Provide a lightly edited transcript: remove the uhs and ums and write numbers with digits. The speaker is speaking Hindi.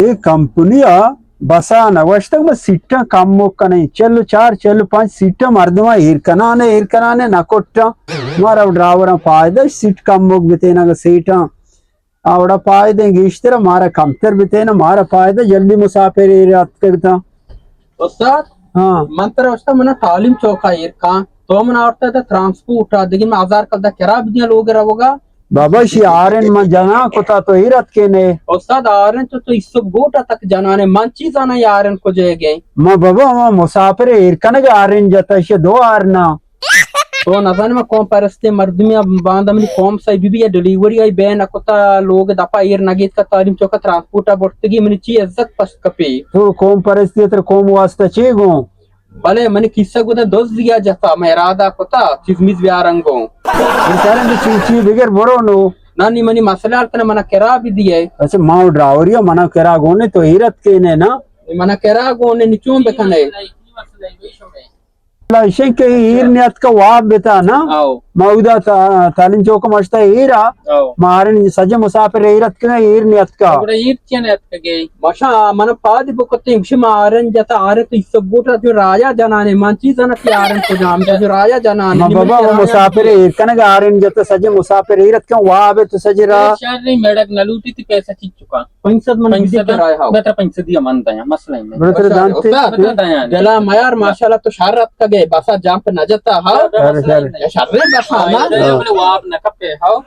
ये कंपनिया बसा नवश तक मैं सीटा काम मोक नहीं चलो 4 चलो 5 सीटा मर्दमा हिरकनाने नकोट्टा मारा ड्राइवर फायदा सीट काम मोक बितेना का सीटा आवड़ा फायदा इस तरह मारा कंप्यूटर बितेना मारा फायदा जल्दी मुसाफिर रात करता उस्ताद हाँ मंत्र उस्ताद मना तालीम चौका इरका तो मन आवड़ता था ट्रांसपोर्ट लेकिन आजार कदा खराब दिया लोग रहोगा बाबा शी आरन में जना कोता तो हिरत के ने उस्ताद आरन तो इससे गोटा तक जाना मंची जाना आरन को जाएंगे माँ बाबा माँ मुसाफिर हिरकन के आरन जाता है 2 आरना तो नजर में कौन परस्ते मर्दमिया बांधा में कौन सा भी डिलीवरी आई बैन अकोता लोग दफा ईर नगीत का तालीम चौका ट्रांसपोर्ट बढ़ती मनी ची इज्जत पस्त कपे तो कौन परिस्थिति तर कौन वास्ता चेगो भले मनी किस्सा को दोस्त दिया जाता मैं इरादा कोता चिजमिज व्यारंगो बेचारे में चीची बिगर बरो नो नानी मनी मसला तने मना केरा भी दिए अच्छा माँ ड्राइवरिया मना करा गोने तो हिरत के ने ना मना केरा को ने निचों बेखने इसे के हीर नियत का वाब बेता ना आओ मौदा तालीम चौक मस्ता हीरा मारन सजे मुसाफिर हिरत के हीर नियत का बड़ा ईर चने के मशा मन पादी बकते इमश मारन जता आरे तो इस गोटा जो राजा जनाने मंची जना के आरन को नाम जो राजा जनाने माँ बाबा वो मुसाफिर हिर कने का आरन जता सजे मुसाफिर हिरत के वाब तो सजरा शायद नहीं मेडक नलूटी थी पैसा चीज चुका 65 मन विधि कराया हां बेटा 65 दिया मानता है मसला ही नहीं बेटर जानते जला मयार माशाल्लाह तो शरत का गए बसा जंप न जता हां शर्रे बसा ना वाप न कपे हां